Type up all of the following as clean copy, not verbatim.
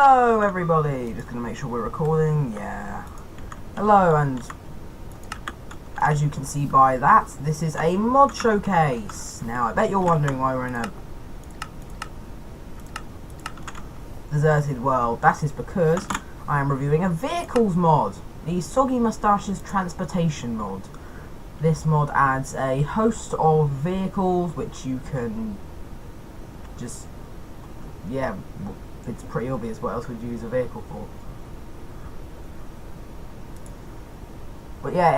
Hello everybody, just gonna make sure we're recording, yeah. Hello, and as you can see by that, this is a mod showcase. Now I bet you're wondering why we're in a deserted world. That is because I am reviewing a vehicles mod, the Soggy Transportation mod. This mod adds a host of vehicles which you can just, yeah, it's pretty obvious what else would you use a vehicle for. But yeah,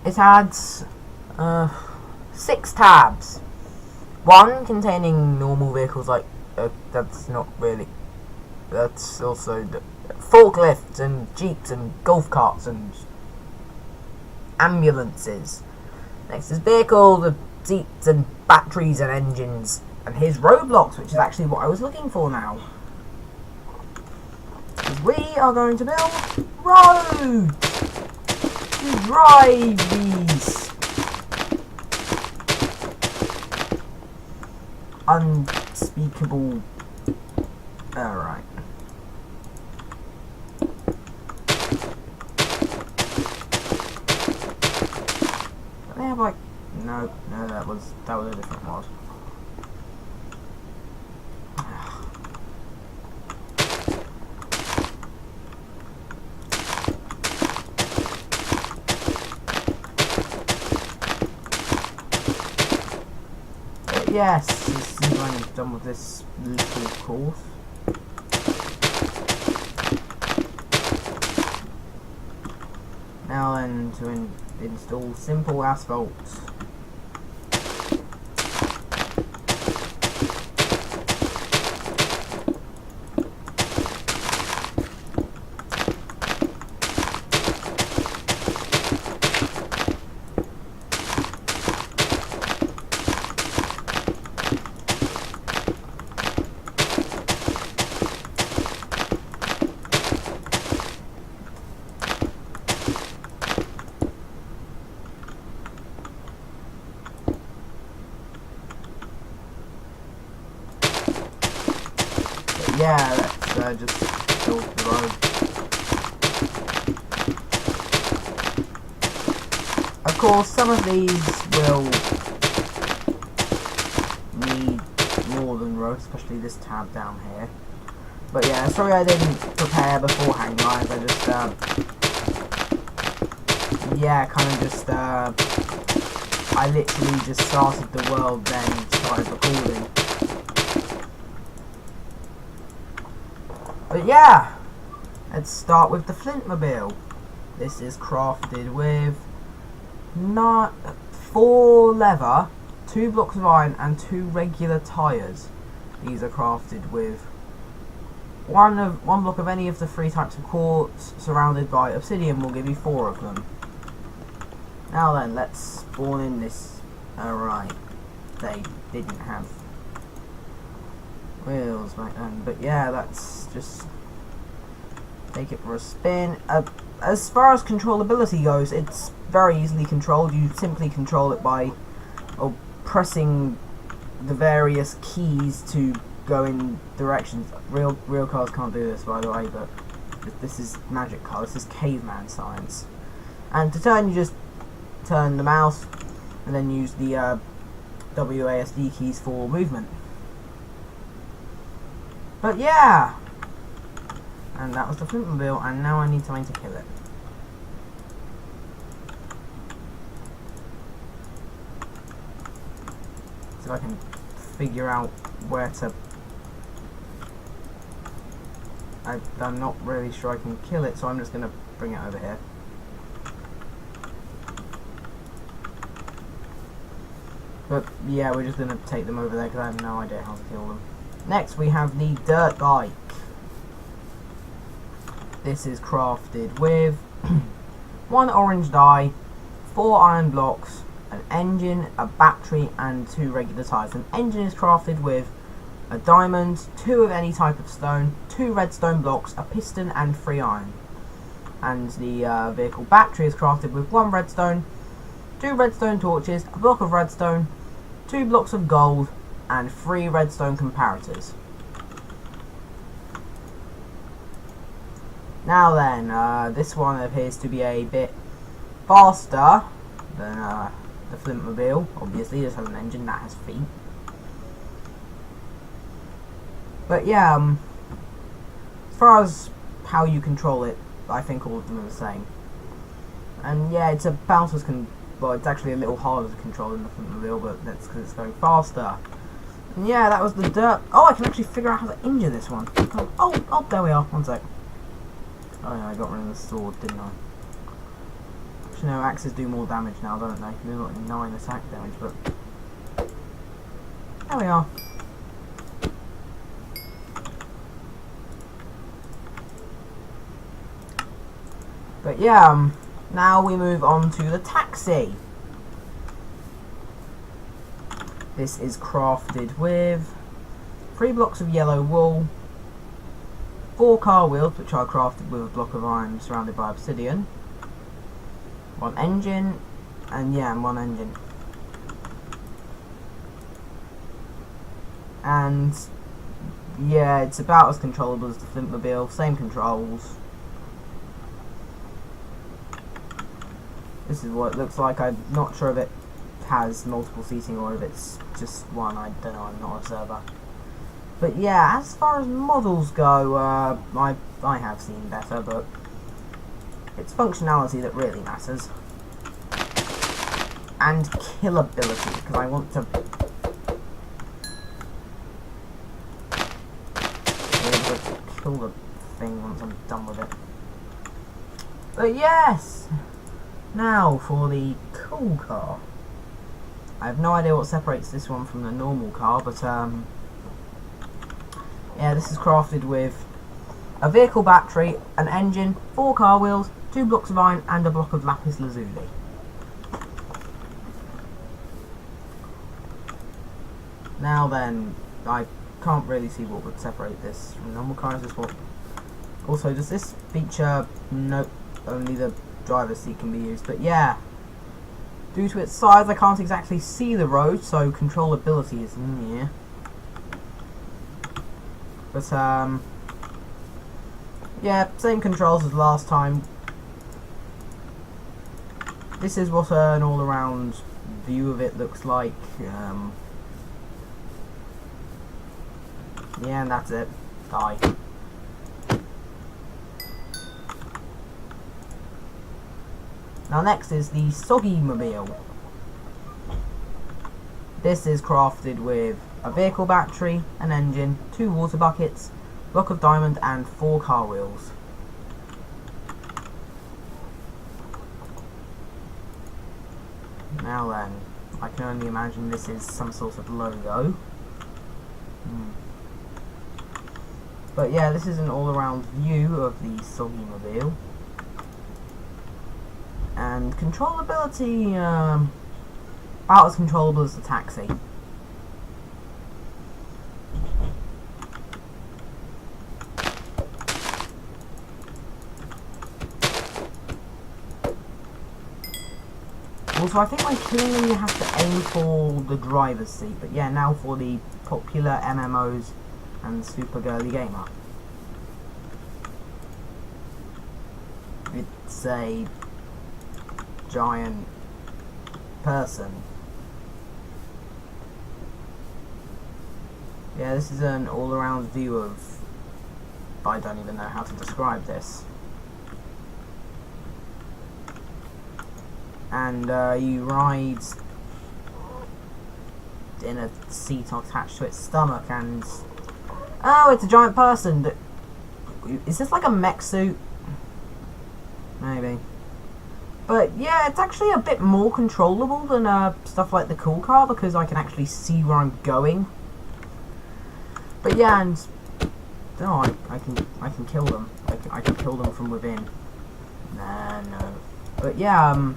it adds 6 tabs. One containing normal vehicles like, that's also forklifts and jeeps and golf carts and ambulances. Next is vehicles, seats and batteries and engines. And here's roadblocks, which is actually what I was looking for now. We are going to build roads to drive these unspeakable. Alright. They have like no, that was a different mod. Yes, as soon as I'm done with this little course. Now then, to install simple asphalt. Yeah, let's just build the road. Of course, some of these will need more than road, especially this tab down here. But yeah, sorry I didn't prepare beforehand, guys. I just, yeah, kind of just, I literally just started the world, then started recording. But yeah, let's start with the Flintmobile. This is crafted with 4 leather, 2 blocks of iron and 2 regular tyres. These are crafted with one block of any of the 3 types of quartz surrounded by obsidian will give you 4 of them. Now then, let's spawn in this. Alright, they didn't have wheels right then, but yeah, that's just take it for a spin. As far as controllability goes, it's very easily controlled. You simply control it by pressing the various keys to go in directions. Real cars can't do this, by the way, but this is magic car. This is caveman science. And to turn, you just turn the mouse and then use the WASD keys for movement. But yeah, and that was the Flintmobile, and now I need something to kill it. So I can figure out where to. I'm not really sure I can kill it, so I'm just gonna bring it over here. But yeah, we're just gonna take them over there because I have no idea how to kill them. Next we have the dirt bike. This is crafted with 1 orange dye, 4 iron blocks, an engine, a battery and 2 regular tyres. An engine is crafted with a diamond, 2 of any type of stone, 2 redstone blocks, a piston and 3 iron. And the vehicle battery is crafted with 1 redstone, 2 redstone torches, a block of redstone, 2 blocks of gold and 3 redstone comparators. Now then, this one appears to be a bit faster than the Flintmobile. Obviously, this has an engine that has feet. But yeah, as far as how you control it, I think all of them are the same. And yeah, it's about as well, it's actually a little harder to control than the Flintmobile, but that's because it's going faster. And yeah, that was the dirt. Oh, I can actually figure out how to injure this one. Oh, there we are. One sec. Oh yeah, I got rid of the sword, didn't I? Actually, no, axes do more damage now, don't they? They're like 9 attack damage, but there we are. But yeah, now we move on to the taxi. This is crafted with 3 blocks of yellow wool, 4 car wheels, which are crafted with a block of iron surrounded by obsidian, 1 engine, and yeah, 1 engine. And yeah, it's about as controllable as the Flintmobile, same controls. This is what it looks like. I'm not sure if it has multiple seating or if it's just one. I don't know, I'm not a observer. But yeah, as far as models go, I have seen better, but it's functionality that really matters. And killability, because I want to be able to kill the thing once I'm done with it. But yes! Now for the cool car. I have no idea what separates this one from the normal car, but yeah, this is crafted with a vehicle battery, an engine, 4 car wheels, 2 blocks of iron, and a block of lapis lazuli. Now then, I can't really see what would separate this from normal cars. This one. Also, does this feature? Nope, only the driver's seat can be used. But yeah, due to its size, I can't exactly see the road, so controllability is near. But yeah, same controls as last time. This is what an all-around view of it looks like. Yeah, and that's it. Die. Now next is the Soggy Mobile. This is crafted with a vehicle battery, an engine, 2 water buckets, block of diamond, and 4 car wheels. Now then, I can only imagine this is some sort of logo. But yeah, this is an all-around view of the Soggy Mobile. And controllability, about as controllable as the taxi. Also, I think I clearly have to aim for the driver's seat, but yeah, now for the popular MMOs and super girly gamer. It's a giant person. Yeah, this is an all-around view of... I don't even know how to describe this. And you ride in a seat attached to its stomach, and oh, it's a giant person. Is this like a mech suit? Maybe. But yeah, it's actually a bit more controllable than stuff like the cool car, because I can actually see where I'm going. But yeah, and no, I can kill them. I can kill them from within. Nah, no. But yeah,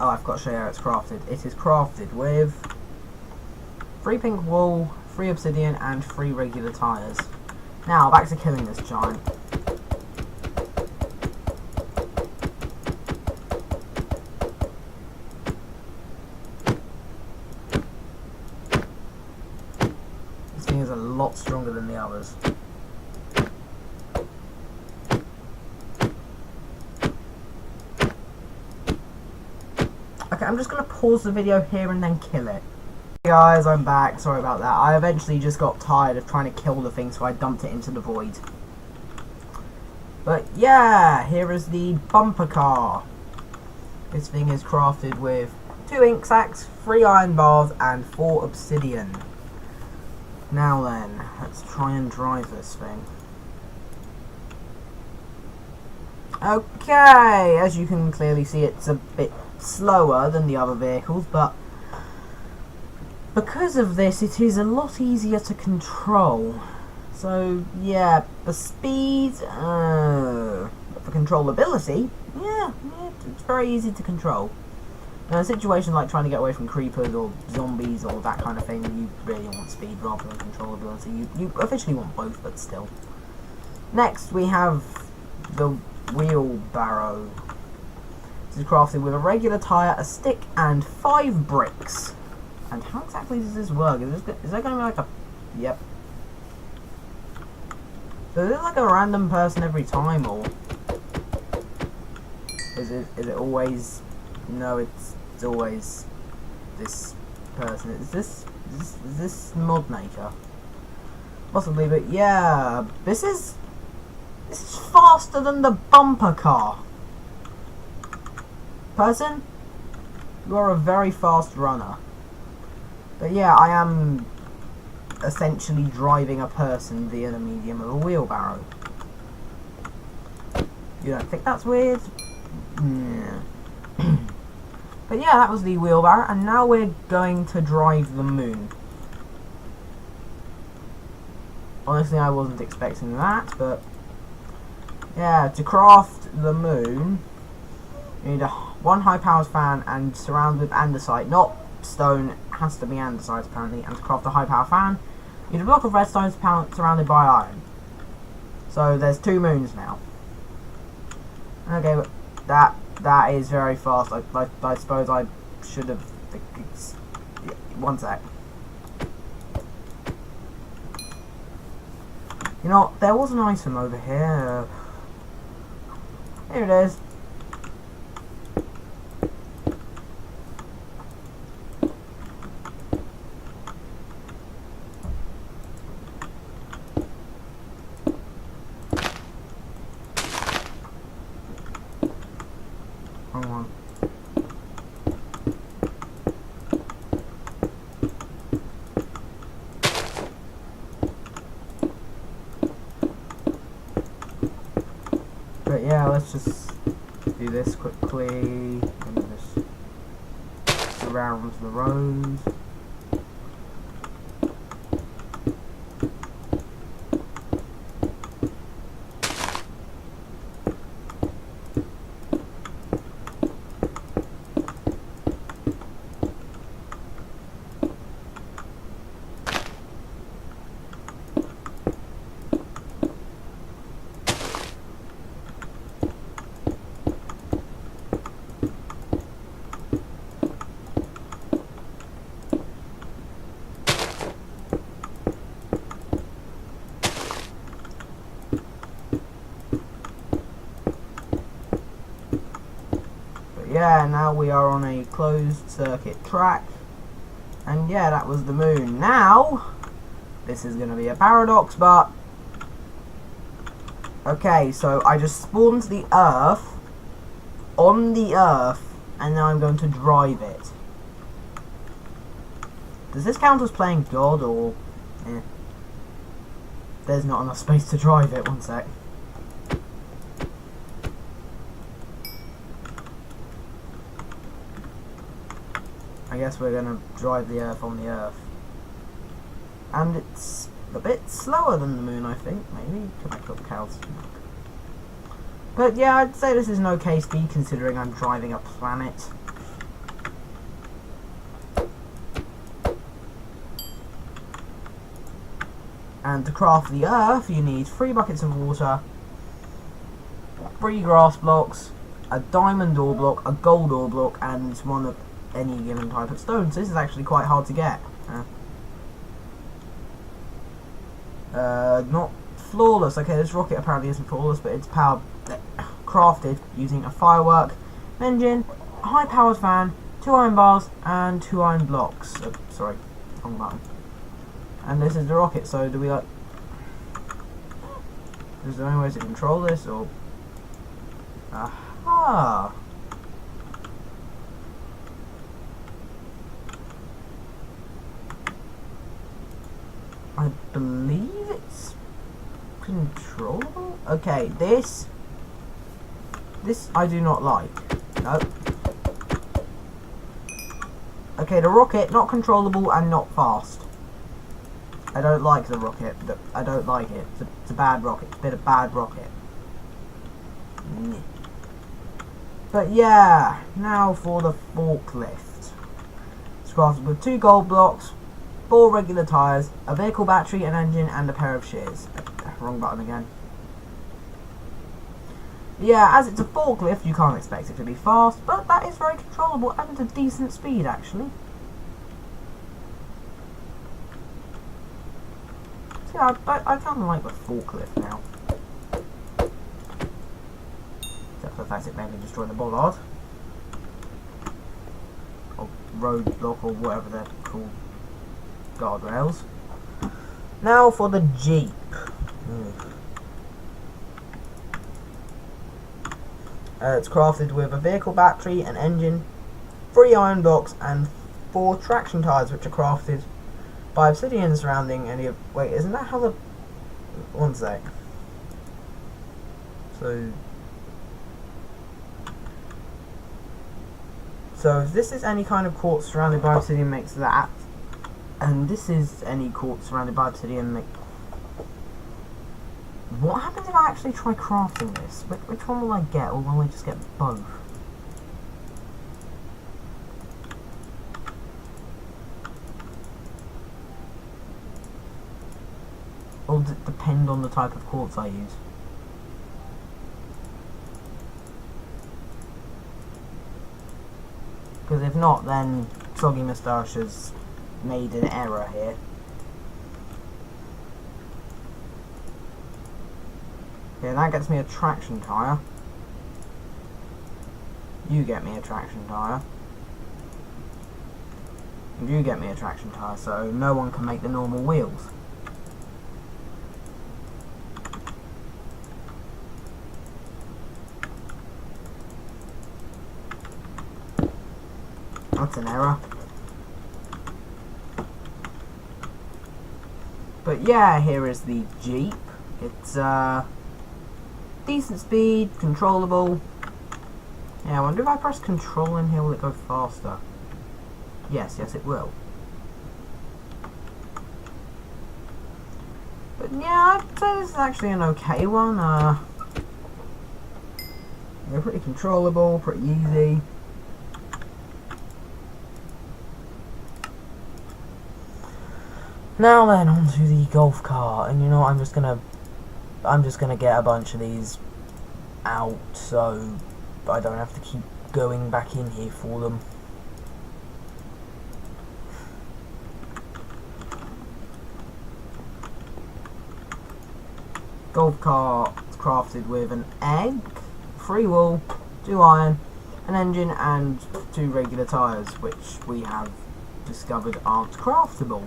oh, I've got to show you how it's crafted. It is crafted with 3 pink wool, 3 obsidian, and 3 regular tyres. Now, back to killing this giant. This thing is a lot stronger than the others. Okay, I'm just going to pause the video here and then kill it. Hey guys, I'm back. Sorry about that. I eventually just got tired of trying to kill the thing, so I dumped it into the void. But yeah, here is the bumper car. This thing is crafted with 2 ink sacks, 3 iron bars, and 4 obsidian. Now then, let's try and drive this thing. Okay, as you can clearly see, it's a bit slower than the other vehicles, but because of this, it is a lot easier to control. So yeah, the speed, for controllability, yeah, it's very easy to control. In a situation like trying to get away from creepers or zombies or that kind of thing, you really want speed rather than controllability. You officially want both, but still. Next, we have the Wheelbarrow. This is crafted with a regular tyre, a stick, and 5 bricks. And how exactly does this work? Is there going to be like a... Yep. So is it like a random person every time, or... Is it always... No, it's always this person. Is this mod maker? Possibly, but yeah, this is faster than the bumper car. Person, you are a very fast runner. But yeah, I am essentially driving a person via the medium of a wheelbarrow. You don't think that's weird? Yeah. But yeah, that was the wheelbarrow, and now we're going to drive the moon. Honestly, I wasn't expecting that, but yeah, to craft the moon, you need 1 high-powered fan and surrounded with andesite, not stone, it has to be andesite apparently, and to craft a high-power fan, you need a block of redstone surrounded by iron. So there's 2 moons now. Okay, but that is very fast. I suppose I should have... One sec. You know, there was an item over here. Here it is. Wrong one. But yeah, let's just do this quickly and just around the road. Yeah, now we are on a closed circuit track, and yeah, that was the moon. Now, this is going to be a paradox, but okay, so I just spawned the Earth on the Earth, and now I'm going to drive it. Does this count as playing God, or there's not enough space to drive it? One sec. I guess we're going to drive the Earth on the Earth. And it's a bit slower than the moon, I think. Maybe. Can I cook cows? But yeah, I'd say this is an okay speed considering I'm driving a planet. And to craft the Earth, you need 3 buckets of water, 3 grass blocks, a diamond ore block, a gold ore block, and one of any given type of stone. So this is actually quite hard to get. Not flawless. Okay, this rocket apparently isn't flawless, but it's crafted using a firework, an engine, a high-powered fan, 2 iron bars, and 2 iron blocks. Sorry, wrong button. And this is the rocket. So do we like? Is there any way to control this, or? Aha! I believe it's controllable. Okay, this I do not like. No. Okay, the rocket, not controllable and not fast. I don't like the rocket. I don't like it. It's a bad rocket. It's a bit of bad rocket. But yeah, now for the forklift. It's crafted with 2 gold blocks, 4 regular tyres, a vehicle battery, an engine, and a pair of shears. Wrong button again. Yeah, as it's a forklift, you can't expect it to be fast, but that is very controllable and a decent speed, actually. So yeah, I kind of like the forklift now. Except for the fact it made me destroy the bollard. Or roadblock, or whatever they're called. Guardrails. Now for the Jeep. It's crafted with a vehicle battery, an engine, 3 iron blocks, and 4 traction tyres, which are crafted by obsidian surrounding any of. Wait, isn't that how the? One sec. So if this is any kind of quartz surrounded by obsidian, makes that, and this is any quartz surrounded by obsidian, make. What happens if I actually try crafting this? Which one will I get, or will I just get both? Or does it depend on the type of quartz I use? Because if not, then Soggy Moustache has made an error here. Yeah, that gets me a traction tyre. You get me a traction tyre. And you get me a traction tyre, so no one can make the normal wheels. That's an error. But yeah, here is the Jeep. It's decent speed, controllable. Yeah, I wonder if I press control in here, will it go faster? Yes, it will. But yeah, I'd say this is actually an okay one. They're pretty controllable, pretty easy. Now then, onto the golf cart, and you know what, I'm just gonna get a bunch of these out so I don't have to keep going back in here for them. Golf cart crafted with an egg, 3 wool, 2 iron, an engine, and 2 regular tyres, which we have discovered aren't craftable.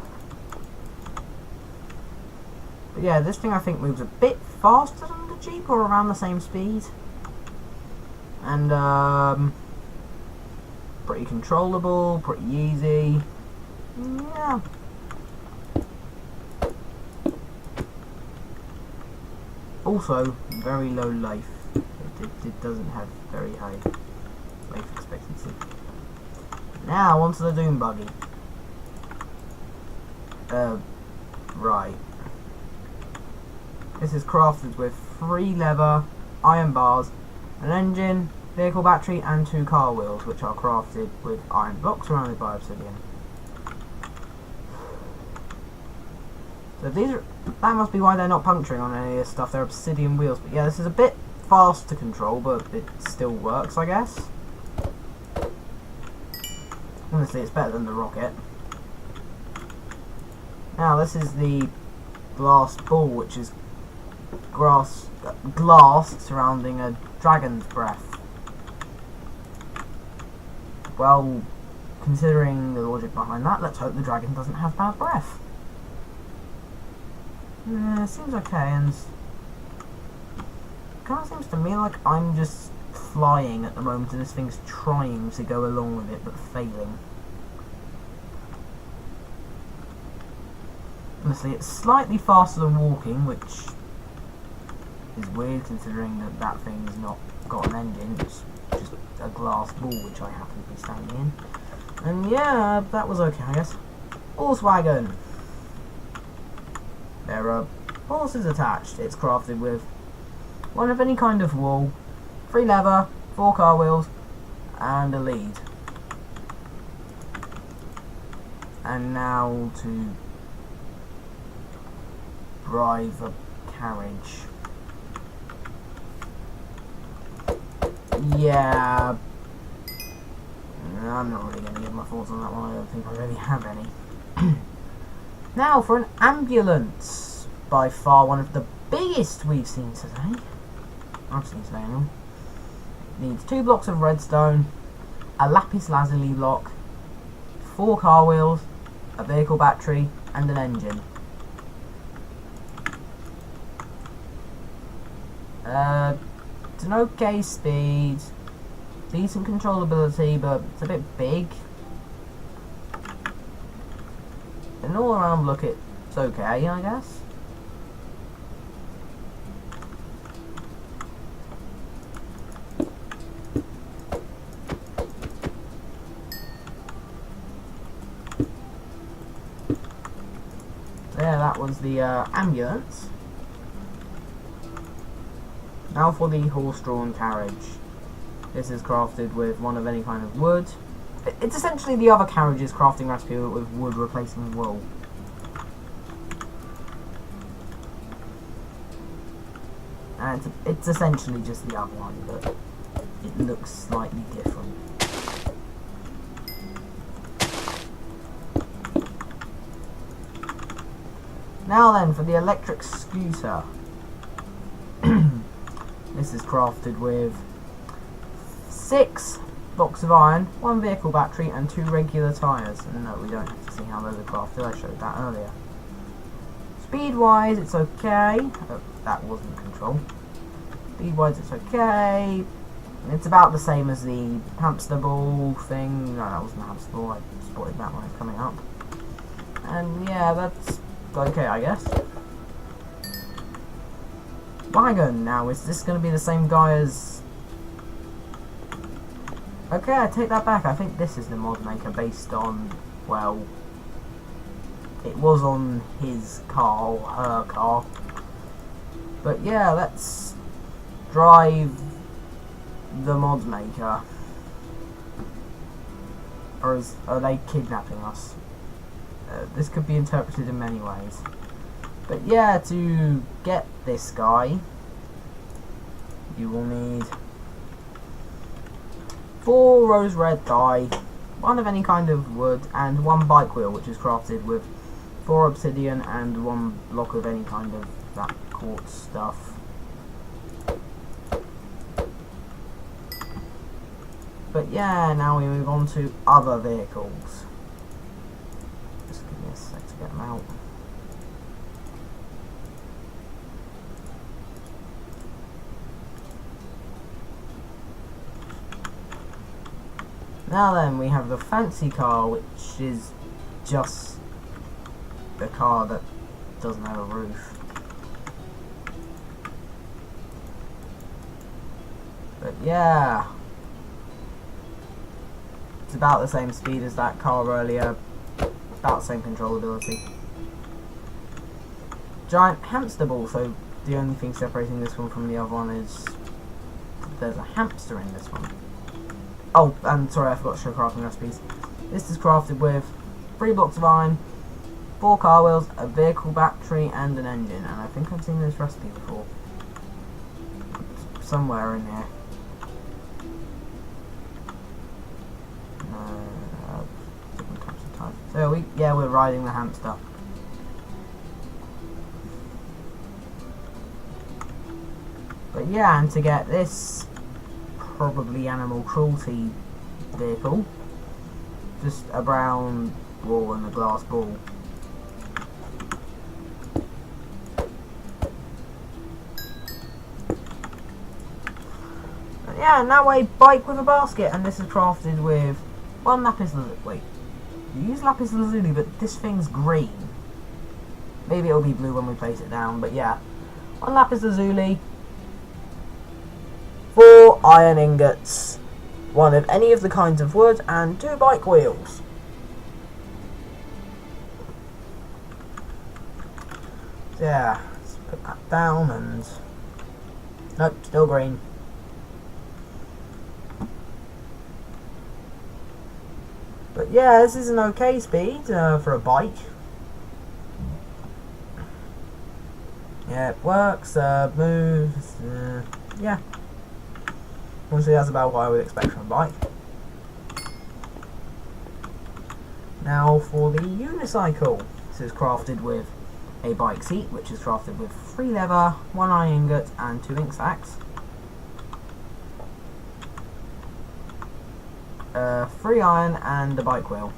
But yeah, this thing I think moves a bit faster than the Jeep, or around the same speed. And pretty controllable, pretty easy. Yeah. Also, very low life. It doesn't have very high life expectancy. Now, onto the Doom Buggy. Right. This is crafted with 3 leather, iron bars, an engine, vehicle battery, and 2 car wheels, which are crafted with iron blocks surrounded by obsidian. So that must be why they're not puncturing on any of this stuff, they're obsidian wheels. But yeah, this is a bit fast to control, but it still works, I guess. Honestly, it's better than the rocket. Now, this is the glass ball, which is glass surrounding a dragon's breath. Well, considering the logic behind that, let's hope the dragon doesn't have bad breath. Seems okay, and kind of seems to me like I'm just flying at the moment and this thing's trying to go along with it but failing. Honestly, it's slightly faster than walking, which is weird considering that that thing's not got an engine. It's just a glass ball which I happen to be standing in. And yeah, that was okay, I guess. Horse wagon. There are horses attached. It's crafted with one of any kind of wool, 3 leather, 4 car wheels, and a lead. And now to drive a carriage. Yeah, I'm not really going to give my thoughts on that one. I don't think I really have any. Now for an ambulance. By far one of the biggest we've seen today. I've seen today anyway. Needs 2 blocks of redstone, a lapis lazuli block, 4 car wheels, a vehicle battery, and an engine. It's an okay speed, decent controllability, but it's a bit big. An all around look, it's okay, I guess. There, that was the ambulance. Now for the horse-drawn carriage. This is crafted with one of any kind of wood. It's essentially the other carriage's crafting recipe with wood replacing wool. And it's essentially just the other one, but it looks slightly different. Now then, for the electric scooter. This is crafted with 6 blocks of iron, 1 vehicle battery, and 2 regular tyres. And no, we don't have to see how those are crafted, I showed that earlier. Speed-wise, it's okay. Oh, that wasn't control. Speed-wise, it's okay. It's about the same as the hamster ball thing. No, that wasn't a hamster ball, I spotted that when it was coming up. And yeah, that's okay, I guess. Wagon now, is this going to be the same guy as... Okay, I take that back. I think this is the mod maker based on, well, it was on his car, or her car. But yeah, let's drive the mod maker. Or are they kidnapping us? This could be interpreted in many ways. But yeah, to get this guy, you will need 4 rose red dye, 1 of any kind of wood, and 1 bike wheel, which is crafted with 4 obsidian and 1 block of any kind of that quartz stuff. But yeah, now we move on to other vehicles. Just give me a sec to get them out. Now then, we have the fancy car, which is just the car that doesn't have a roof. But yeah, it's about the same speed as that car earlier, about the same controllability. Giant hamster ball, so the only thing separating this one from the other one is there's a hamster in this one. Oh, and sorry, I forgot to show crafting recipes. This is crafted with 3 blocks of iron, 4 car wheels, a vehicle battery, and an engine. And I think I've seen this recipe before. Somewhere in here. So we're riding the hamster. But yeah, and to get this probably animal cruelty vehicle, just a brown wall and a glass ball. But yeah, now a bike with a basket, and this is crafted with one lapis lazuli. Wait, you use lapis lazuli, but this thing's green. Maybe it'll be blue when we place it down, but yeah. One lapis lazuli, 4 iron ingots, 1 of any of the kinds of wood, and 2 bike wheels. So yeah, let's put that down and... Nope, still green. But yeah, this is an okay speed for a bike. Yeah, it works, moves, yeah. Honestly, that's about what I would expect from a bike. Now for the unicycle. This is crafted with a bike seat, which is crafted with 3 leather, 1 iron ingot, and 2 ink sacks. 3 iron and a bike wheel.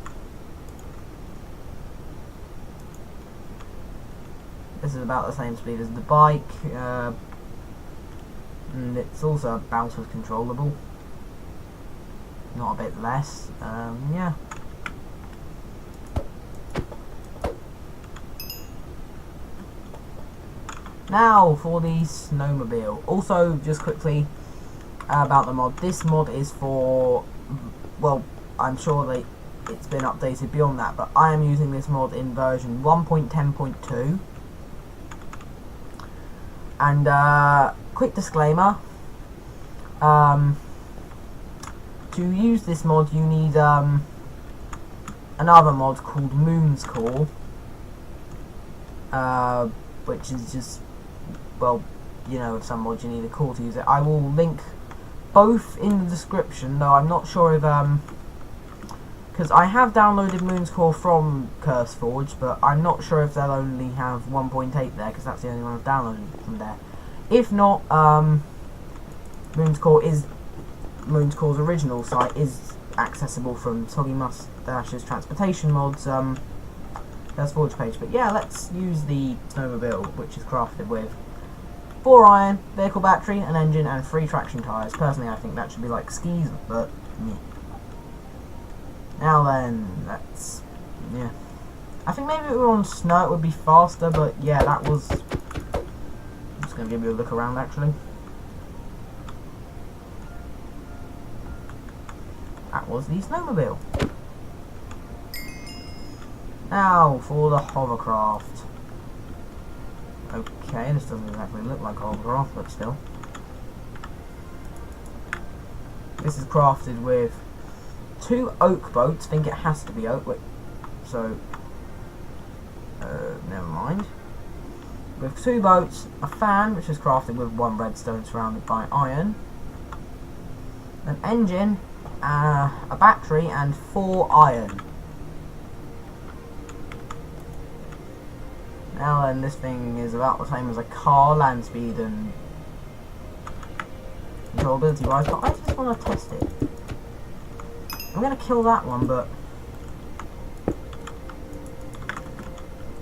This is about the same speed as the bike, and it's also about as controllable, not a bit less. Yeah. Now for the Snowmobile. Also, just quickly about the mod. This mod is for, well, I'm sure that it's been updated beyond that, but I am using this mod in version 1.10.2. And quick disclaimer, to use this mod you need another mod called Moon's Core, which is just, well, you know, with some mods you need a core to use it. I will link both in the description, though I'm not sure if, because I have downloaded Moon's Core from CurseForge, but I'm not sure if they'll only have 1.8 there, because that's the only one I've downloaded from there. If not, Moon's Core's original site is accessible from Soggy Master's Transportation mods CurseForge page. But yeah, let's use the Snowmobile, which is crafted with 4 iron, vehicle battery, an engine, and 3 traction tyres. Personally, I think that should be like skis, but yeah. Now then, let's, yeah. I think maybe if we were on snow it would be faster, but yeah, that was... I'm just going to give you a look around actually. That was the Snowmobile. Now for the hovercraft. Okay, this doesn't exactly look like a hovercraft, but still. This is crafted with 2 oak boats. I think it has to be oak. Wait, so never mind. With 2 boats, a fan which is crafted with 1 redstone surrounded by iron, an engine, a battery, and 4 iron. Now then, this thing is about the same as a car, land speed and controllability wise, but I just want to test it. I'm going to kill that one, but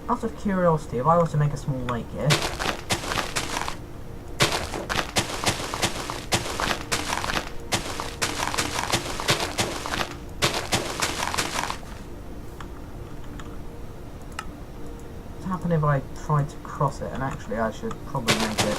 out of curiosity, if I were to make a small lake here, what's happen if I tried to cross it? And actually I should probably make it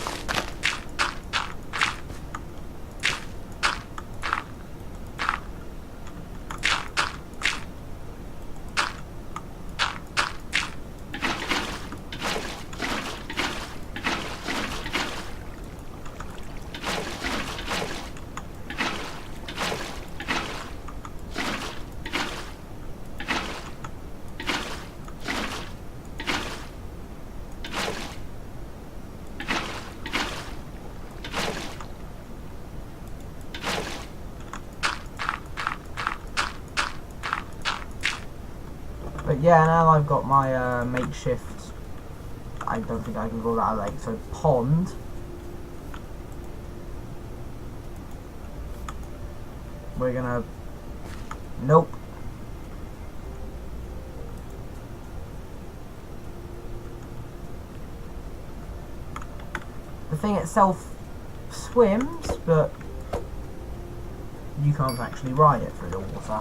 But yeah, now I've got my makeshift, I don't think I can call that a lake, so pond. we're gonna... Nope. The thing itself swims, but you can't actually ride it through the water,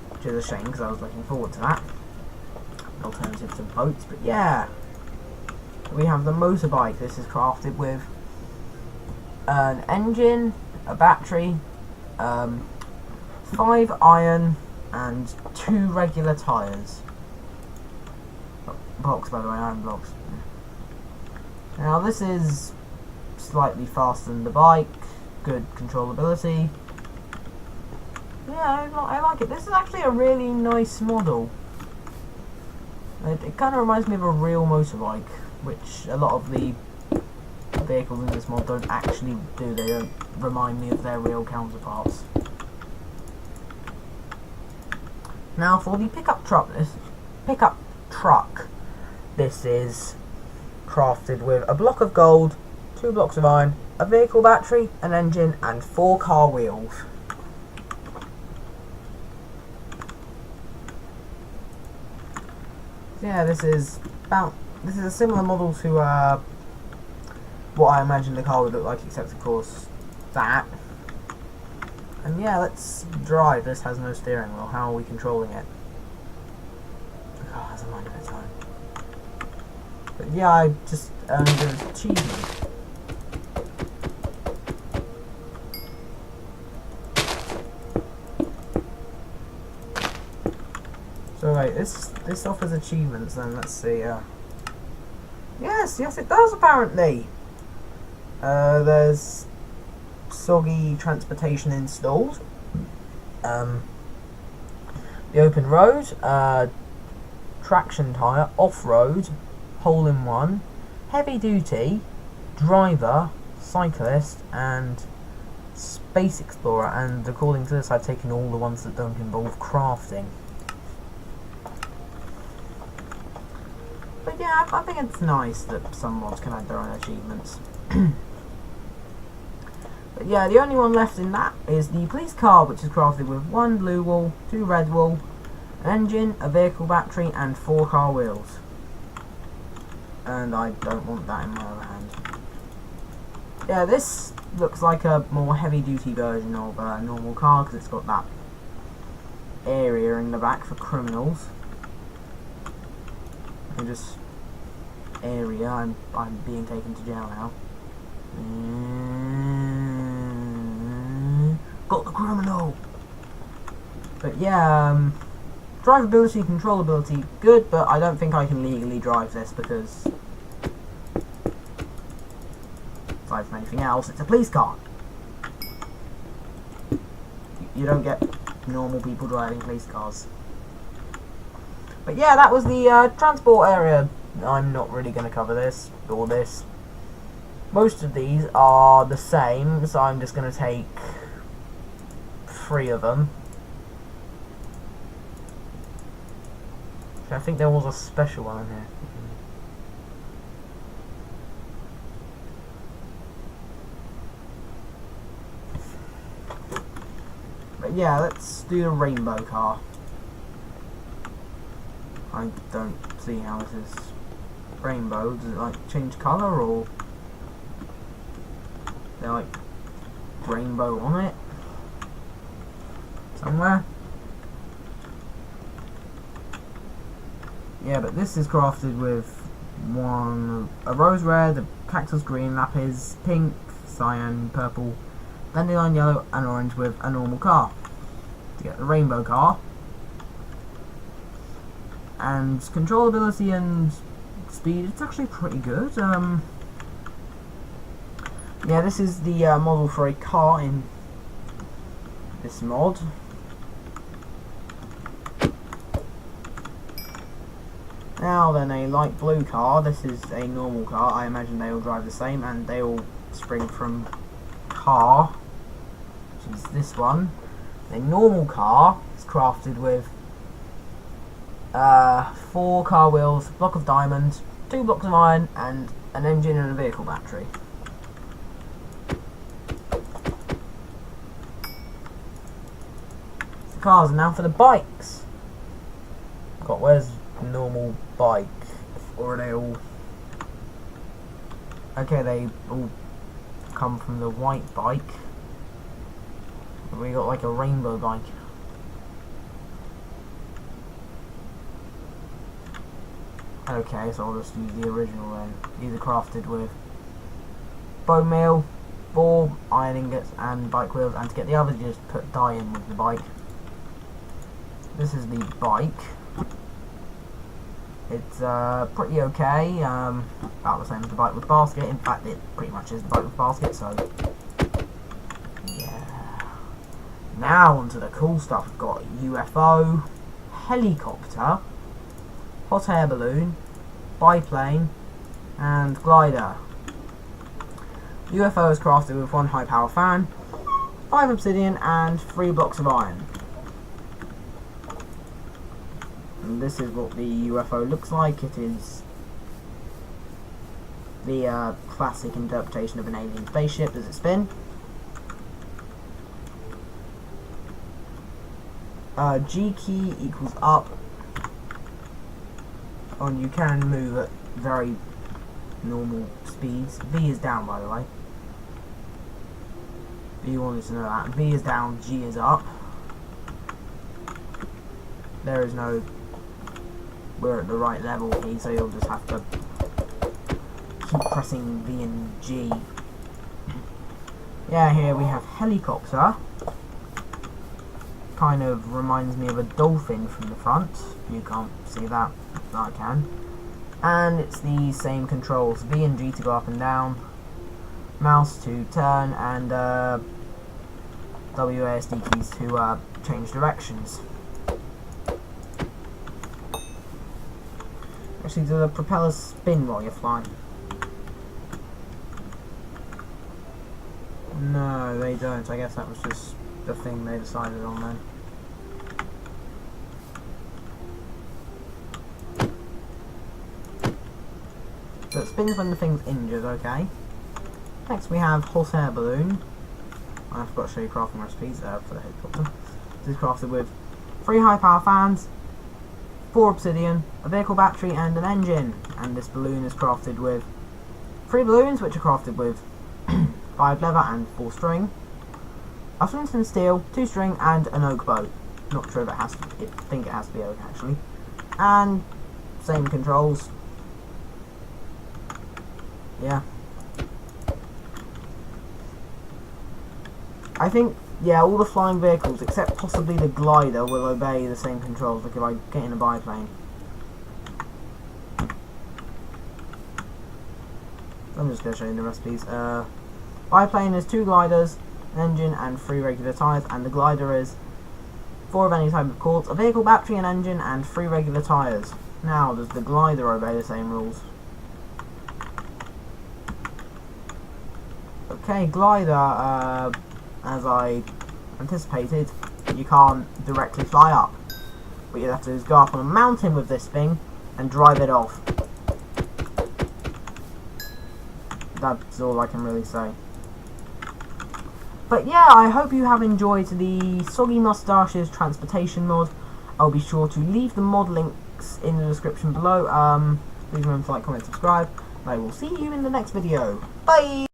which is a shame because I was looking forward to that. An alternative to boats, but yeah. We have the motorbike. This is crafted with an engine, a battery, 5 iron, and 2 regular tyres. Blocks, by the way, iron blocks. Now this is slightly faster than the bike, good controllability. Yeah, I like it. This is actually a really nice model. It kind of reminds me of a real motorbike, which a lot of the vehicles in this mod don't actually do. They don't remind me of their real counterparts. Now for the pickup truck, this is crafted with a block of gold, 2 blocks of iron, a vehicle battery, an engine, and 4 car wheels. Yeah, this is a similar model to what I imagine the car would look like, except of course that. And yeah, let's drive. This has no steering wheel. How are we controlling it? The car has a mind of its own. But yeah, I just earned an achievement. So wait, this offers achievements then, let's see. Yes, it does apparently. There's Soggy Transportation installed. The open road, traction tyre, off-road, hole-in-one, heavy duty, driver, cyclist, and space explorer. And according to this, I've taken all the ones that don't involve crafting. But yeah, I think it's nice that some mods can add their own achievements. But yeah, the only one left in that is the police car, which is crafted with 1 blue wool, 2 red wool, an engine, a vehicle battery, and 4 car wheels. And I don't want that in my other hand. Yeah, this looks like a more heavy-duty version of a normal car because it's got that area in the back for criminals. And just area. I'm being taken to jail now. Got the criminal. But yeah, drivability, controllability, good, but I don't think I can legally drive this because, aside from anything else, it's a police car. You don't get normal people driving police cars. But yeah, that was the transport area. I'm not really going to cover this, or this. Most of these are the same, so I'm just going to take 3 of them. I think there was a special one in here. But yeah, let's do the rainbow car. I don't see how this is rainbow. Does it like change colour, or there like rainbow on it somewhere? Yeah, but this is crafted with a rose red, a cactus green, lapis pink, cyan purple, dandelion yellow, and orange with a normal car to get the rainbow car. And controllability and speed, it's actually pretty good. Yeah, this is the model for a car in this mod. Now then, a light blue car. This is a normal car. I imagine they all drive the same, and they all spring from car, which is this one. A normal car is crafted with 4 car wheels, a block of diamonds, 2 blocks of iron, and an engine and a vehicle battery. cars, and now for the bikes. God, where's normal bike? Or are they all... Okay, they all come from the white bike. We got like a rainbow bike. Okay, so I'll just use the original then. These are crafted with bone meal, 4 iron ingots and bike wheels, and to get the others you just put dye in with the bike. This is the bike. It's pretty okay, about the same as the bike with basket. In fact, it pretty much is the bike with basket, so yeah. Now onto the cool stuff. We've got UFO, helicopter, hot air balloon, biplane, and glider. UFO is crafted with 1 high power fan, 5 obsidian, and 3 blocks of iron. And this is what the UFO looks like. It is the classic interpretation of an alien spaceship. Does it spin? G key equals up. And you can move at very normal speeds. V is down, by the way. You wanted to know that. V is down, G is up. There is no... We're at the right level here, so you'll just have to keep pressing V and G. Yeah, here we have helicopter. Kind of reminds me of a dolphin from the front. You can't see that, but I can. And it's the same controls, V and G to go up and down, mouse to turn, and WASD keys to change directions. Actually, do the propellers spin while you're flying? No, they don't. I guess that was just the thing they decided on then. So it spins when the thing's injured, okay. Next we have hot air balloon. I forgot to show you crafting recipes for the helicopter. This is crafted with 3 high power fans, 4 obsidian, a vehicle battery, and an engine. And this balloon is crafted with 3 balloons, which are crafted with 5 leather and 4 string, a flint and steel, 2 string, and an oak bow. Not sure if it has to. I think it has to be oak actually. And same controls. Yeah. I think, yeah, all the flying vehicles, except possibly the glider, will obey the same controls, like if I get in a biplane. I'm just going to show you the recipes. Biplane is 2 gliders, an engine, and 3 regular tyres, and the glider is 4 of any type of quartz, a vehicle battery, an engine, and 3 regular tyres. Now, does the glider obey the same rules? Okay, glider, as I anticipated, you can't directly fly up. What you have to do is go up on a mountain with this thing and drive it off. That's all I can really say. But yeah, I hope you have enjoyed the Soggy Mustache's transportation mod. I'll be sure to leave the mod links in the description below. Please remember to like, comment, subscribe. And I will see you in the next video. Bye!